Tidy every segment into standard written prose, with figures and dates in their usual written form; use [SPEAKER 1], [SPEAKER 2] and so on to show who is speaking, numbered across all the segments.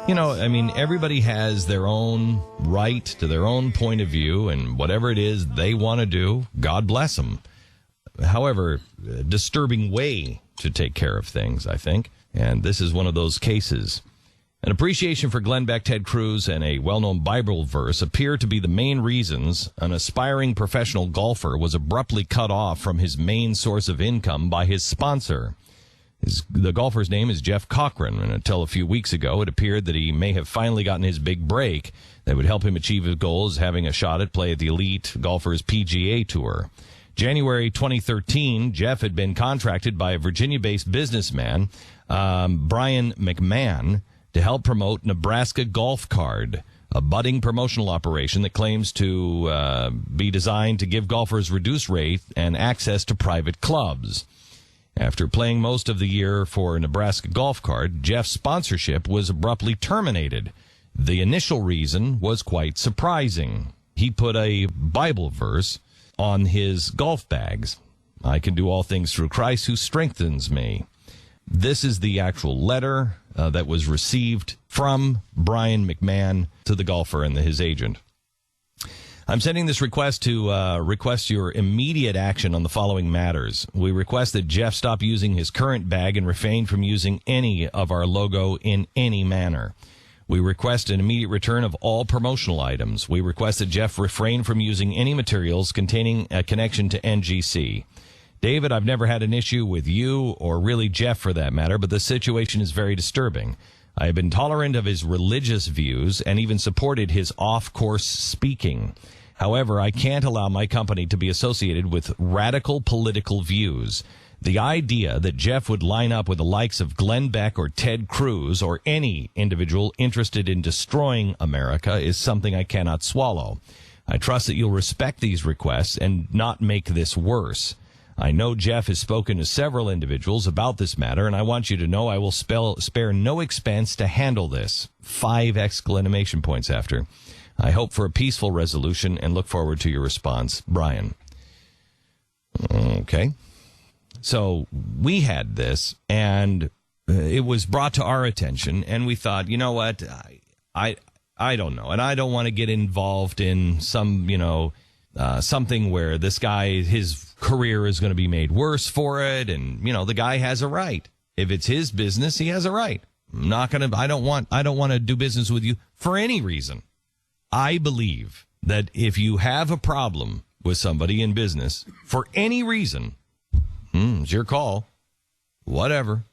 [SPEAKER 1] I mean, everybody has their own right to their own point of view, and whatever it is they want to do, God bless them. However, a disturbing way to take care of things, I think. And this is one of those cases. An appreciation for Glenn Beck, Ted Cruz, and a well-known Bible verse appear to be the main reasons an aspiring professional golfer was abruptly cut off from his main source of income by his sponsor. The golfer's name is Jeff Cochran, and until a few weeks ago, it appeared that he may have finally gotten his big break that would help him achieve his goals, having a shot at play at the elite golfer's PGA Tour. January 2013, Jeff had been contracted by a Virginia-based businessman, Brian McMahon, to help promote Nebraska Golf Card, a budding promotional operation that claims to be designed to give golfers reduced rate and access to private clubs. After playing most of the year for Nebraska Golf Card, Jeff's sponsorship was abruptly terminated. The initial reason was quite surprising. He put a Bible verse on his golf bags. I can do all things through Christ who strengthens me. This is the actual letter that was received from Brian McMahon to the golfer and his agent. I'm sending this request to request your immediate action on the following matters. We request that Jeff stop using his current bag and refrain from using any of our logo in any manner. We request an immediate return of all promotional items. We request that Jeff refrain from using any materials containing a connection to NGC. David, I've never had an issue with you, or really Jeff for that matter, but the situation is very disturbing. I have been tolerant of his religious views and even supported his off-course speaking. However, I can't allow my company to be associated with radical political views. The idea that Jeff would line up with the likes of Glenn Beck or Ted Cruz or any individual interested in destroying America is something I cannot swallow. I trust that you'll respect these requests and not make this worse. I know Jeff has spoken to several individuals about this matter, and I want you to know I will spare no expense to handle this. 5 exclamation points after. I hope for a peaceful resolution and look forward to your response, Brian. Okay. So we had this, and it was brought to our attention, and we thought, you know what, I don't know, and I don't want to get involved in some, something where this guy, his career is going to be made worse for it, and the guy has a right. If it's his business, he has a right. I don't want to do business with you for any reason. I believe that if you have a problem with somebody in business for any reason, it's your call. Whatever.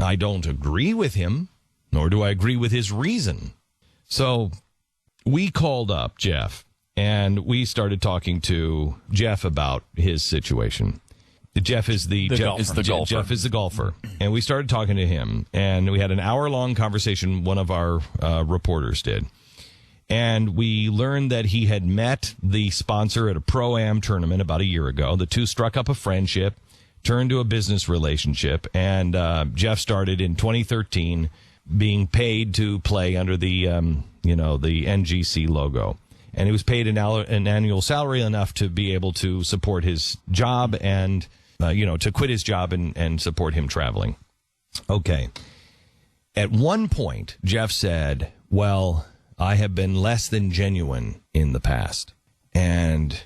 [SPEAKER 1] I don't agree with him, nor do I agree with his reason. So we called up Jeff, and we started talking to Jeff about his situation. Jeff is the golfer. Jeff is the golfer. And we started talking to him, and we had an hour-long conversation, one of our reporters did. And we learned that he had met the sponsor at a Pro-Am tournament about a year ago. The two struck up a friendship, turned to a business relationship, and Jeff started in 2013 being paid to play under the, the NGC logo. And he was paid an annual salary enough to be able to support his job and, to quit his job and support him traveling. Okay. At one point, Jeff said, well, I have been less than genuine in the past. And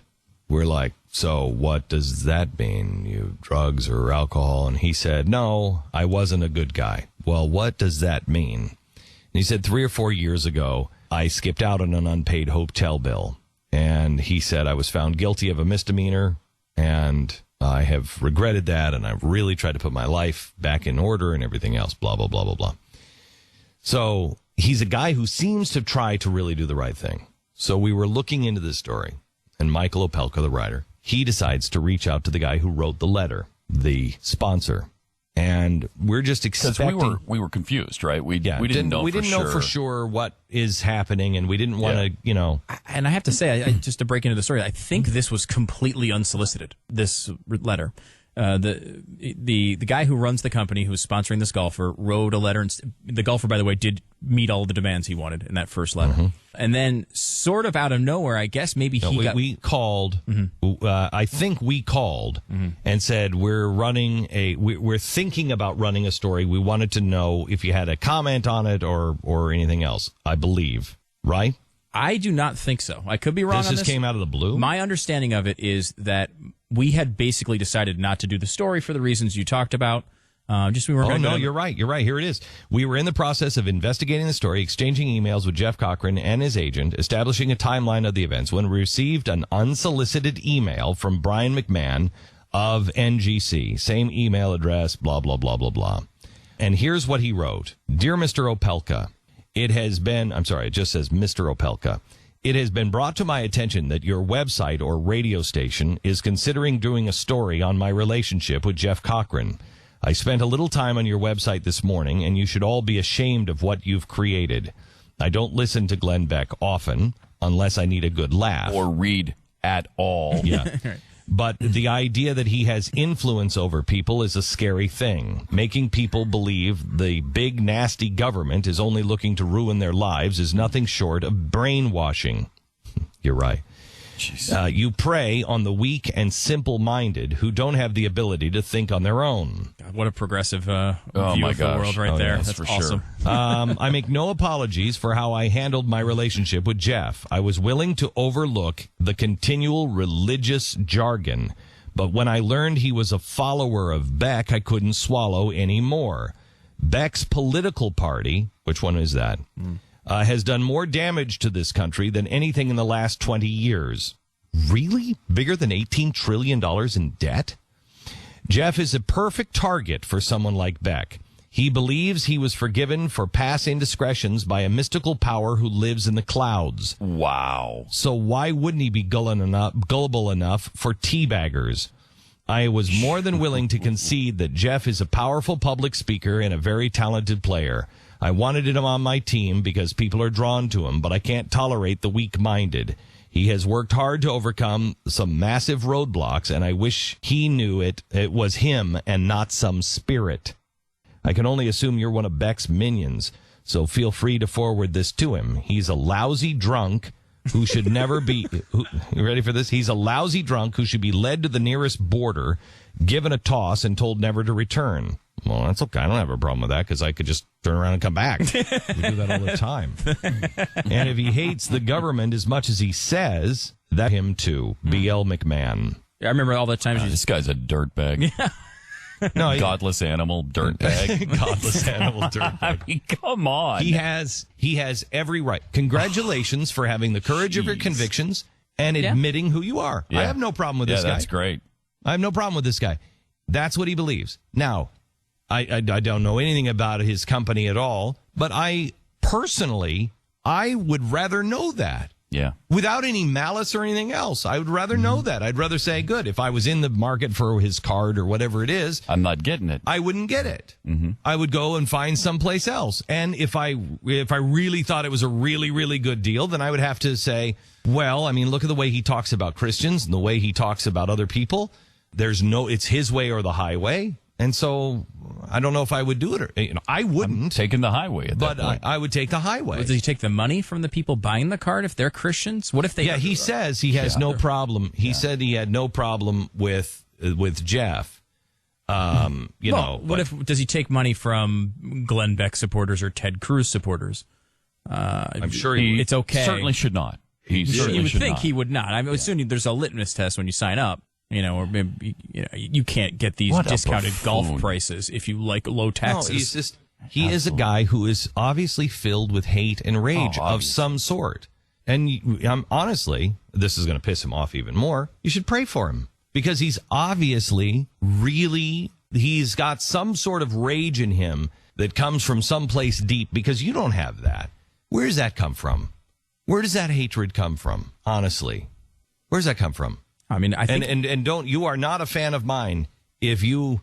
[SPEAKER 1] we're like, so what does that mean? You drugs or alcohol? And he said, no, I wasn't a good guy. Well, what does that mean? And he said 3 or 4 years ago, I skipped out on an unpaid hotel bill. And he said I was found guilty of a misdemeanor, and I have regretted that, and I've really tried to put my life back in order and everything else, blah, blah, blah, blah, blah. So he's a guy who seems to try to really do the right thing. So we were looking into this story, and Michael Opelka, the writer, he decides to reach out to the guy who wrote the letter, the sponsor. And we're just expecting...
[SPEAKER 2] Because we were confused, right? We didn't know
[SPEAKER 1] for sure what is happening, and we didn't want to,
[SPEAKER 3] And I have to say, just to break into the story, I think this was completely unsolicited, this letter. The guy who runs the company who's sponsoring this golfer wrote a letter. And the golfer, by the way, did meet all of the demands he wanted in that first letter. Mm-hmm. And then sort of out of nowhere, I guess maybe
[SPEAKER 1] we called. I think we called and said we're thinking about running a story. We wanted to know if you had a comment on it or anything else. I believe, right?
[SPEAKER 3] I do not think so. I could be wrong on this.
[SPEAKER 1] This just came out of the blue?
[SPEAKER 3] My understanding of it is that we had basically decided not to do the story for the reasons you talked about. We weren't
[SPEAKER 1] You're right. Here it is. We were in the process of investigating the story, exchanging emails with Jeff Cochran and his agent, establishing a timeline of the events when we received an unsolicited email from Brian McMahon of NGC. Same email address, blah, blah, blah, blah, blah. And here's what he wrote. Dear Mr. Opelka, it just says Mr. Opelka. It has been brought to my attention that your website or radio station is considering doing a story on my relationship with Jeff Cochran. I spent a little time on your website this morning, and you should all be ashamed of what you've created. I don't listen to Glenn Beck often, unless I need a good laugh.
[SPEAKER 2] Or read at all.
[SPEAKER 1] Yeah. But the idea that he has influence over people is a scary thing. Making people believe the big, nasty government is only looking to ruin their lives is nothing short of brainwashing. You're right. You prey on the weak and simple-minded who don't have the ability to think on their own.
[SPEAKER 3] God, what a progressive view of the world right there. That's awesome.
[SPEAKER 2] Sure.
[SPEAKER 1] I make no apologies for how I handled my relationship with Jeff. I was willing to overlook the continual religious jargon, but when I learned he was a follower of Beck, I couldn't swallow any more. Beck's political party, which one is that? Has done more damage to this country than anything in the last 20 years. Really? Bigger than $18 trillion in debt? Jeff is a perfect target for someone like Beck. He believes he was forgiven for past indiscretions by a mystical power who lives in the clouds.
[SPEAKER 2] Wow.
[SPEAKER 1] So why wouldn't he be gullible enough for teabaggers? I was more than willing to concede that Jeff is a powerful public speaker and a very talented player. I wanted him on my team because people are drawn to him, but I can't tolerate the weak-minded. He has worked hard to overcome some massive roadblocks, and I wish he knew it was him and not some spirit. I can only assume you're one of Beck's minions, so feel free to forward this to him. He's a lousy drunk who should never be... you ready for this? He's a lousy drunk who should be led to the nearest border, given a toss, and told never to return. Well, that's okay. I don't have a problem with that because I could just turn around and come back. We do that all the time. And if he hates the government as much as he says, that him too. B.L. McMahon.
[SPEAKER 3] Yeah, I remember all the times.
[SPEAKER 2] This guy's a dirtbag.
[SPEAKER 1] No,
[SPEAKER 2] godless animal dirtbag.
[SPEAKER 1] Godless animal dirtbag.
[SPEAKER 2] I mean, come on.
[SPEAKER 1] He has every right. Congratulations for having the courage of your convictions and admitting who you are.
[SPEAKER 2] Yeah.
[SPEAKER 1] I have no problem with this guy.
[SPEAKER 2] Yeah, that's great.
[SPEAKER 1] I have no problem with this guy. That's what he believes. Now, I don't know anything about his company at all, but I would rather know that.
[SPEAKER 2] Yeah.
[SPEAKER 1] Without any malice or anything else. I would rather know that. I'd rather say, good, if I was in the market for his card or whatever it is.
[SPEAKER 2] I'm not getting it.
[SPEAKER 1] I wouldn't get it. Mm-hmm. I would go and find someplace else. And if I really thought it was a really, really good deal, then I would have to say, well, I mean, look at the way he talks about Christians and the way he talks about other people. It's his way or the highway. And so I don't know if I would do it. Or, I wouldn't.
[SPEAKER 2] I'm taking the highway at that point.
[SPEAKER 1] I would take the highway.
[SPEAKER 3] Does he take the money from the people buying the card if they're Christians? What if they?
[SPEAKER 1] Yeah, he says he has no problem. He said he had no problem with Jeff.
[SPEAKER 3] What if does he take money from Glenn Beck supporters or Ted Cruz supporters?
[SPEAKER 1] I'm sure
[SPEAKER 3] it's okay.
[SPEAKER 2] Certainly should not.
[SPEAKER 3] You would think he would not. I'm assuming there's a litmus test when you sign up. Or maybe you can't get these discounted golf prices if you like low taxes.
[SPEAKER 1] No, he is a guy who is obviously filled with hate and rage of some sort. And honestly, this is going to piss him off even more. You should pray for him because he's obviously he's got some sort of rage in him that comes from someplace deep because you don't have that. Where does that come from? Where does that hatred come from? Honestly, where does that come from?
[SPEAKER 3] I mean, I think,
[SPEAKER 1] and you are not a fan of mine if you.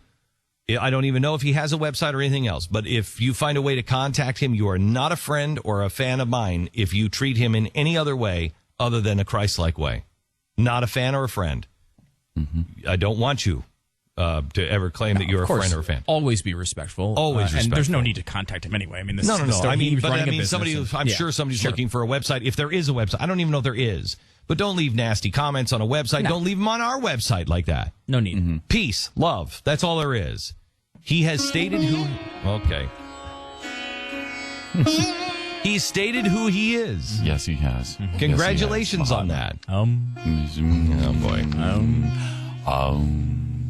[SPEAKER 1] I don't even know if he has a website or anything else. But if you find a way to contact him, you are not a friend or a fan of mine. If you treat him in any other way other than a Christ-like way, not a fan or a friend. Mm-hmm. I don't want you to ever claim that you're a friend or a fan.
[SPEAKER 3] Always be respectful.
[SPEAKER 1] Always respectful.
[SPEAKER 3] And there's no need to contact him anyway. I mean,
[SPEAKER 1] no. I mean,
[SPEAKER 3] I'm
[SPEAKER 1] sure somebody's looking for a website. If there is a website, I don't even know if there is. But don't leave nasty comments on a website. No. Don't leave them on our website like that.
[SPEAKER 3] No need.
[SPEAKER 1] Mm-hmm. Peace, love. That's all there is. He has stated who... Okay. He's stated who he is.
[SPEAKER 2] Yes, he has.
[SPEAKER 1] Congratulations on that.
[SPEAKER 2] Oh,
[SPEAKER 1] boy.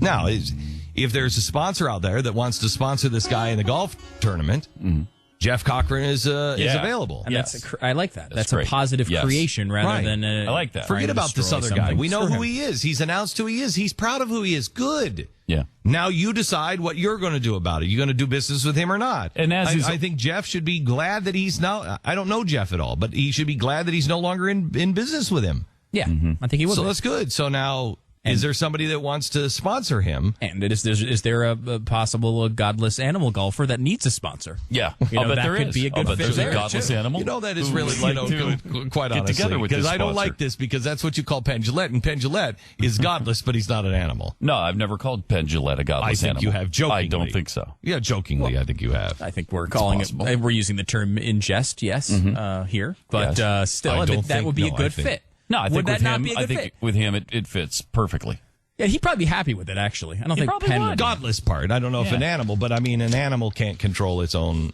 [SPEAKER 1] Now, if there's a sponsor out there that wants to sponsor this guy in the golf tournament... Mm-hmm. Jeff Cochran is available.
[SPEAKER 3] And I like that. That's a positive creation rather than
[SPEAKER 2] I like that.
[SPEAKER 1] Forget about this other guy. We know who he is. He's announced who he is. He's proud of who he is. Good.
[SPEAKER 2] Yeah.
[SPEAKER 1] Now you decide what you're going to do about it. You going to do business with him or not? And I think Jeff should be glad that he's now. I don't know Jeff at all, but he should be glad that he's no longer in business with him.
[SPEAKER 3] Yeah, I think he will.
[SPEAKER 1] So that's good. So now. Is there somebody that wants to sponsor him?
[SPEAKER 3] And is there a possible godless animal golfer that needs a sponsor?
[SPEAKER 2] Yeah,
[SPEAKER 3] that could be a good fit.
[SPEAKER 2] There's a godless animal.
[SPEAKER 1] That is really quite honestly, because I don't like this because that's what you call Penn Jillette, and Penn Jillette is godless, but he's not an animal.
[SPEAKER 2] No, I've never called Penn Jillette a godless animal.
[SPEAKER 1] I think you have jokingly.
[SPEAKER 2] I don't think so.
[SPEAKER 1] Yeah, jokingly, I think you have.
[SPEAKER 3] I think we're calling it. We're using the term in jest, yes, here, but still, that would be a good fit.
[SPEAKER 2] No, I think with him, it fits perfectly.
[SPEAKER 3] Yeah, he'd probably be happy with it, actually. I don't think Penn would.
[SPEAKER 1] Godless part. I don't know if an animal, but I mean, an animal can't control his own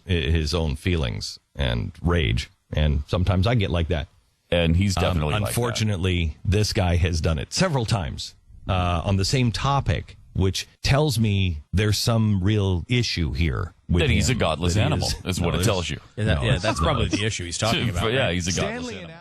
[SPEAKER 1] feelings and rage. And sometimes I get like that.
[SPEAKER 2] And he's definitely
[SPEAKER 1] unfortunately, this guy has done it several times on the same topic, which tells me there's some real issue here. That
[SPEAKER 2] he's a godless animal is what it tells you.
[SPEAKER 3] That's probably the issue he's talking about.
[SPEAKER 2] Yeah, he's a godless animal.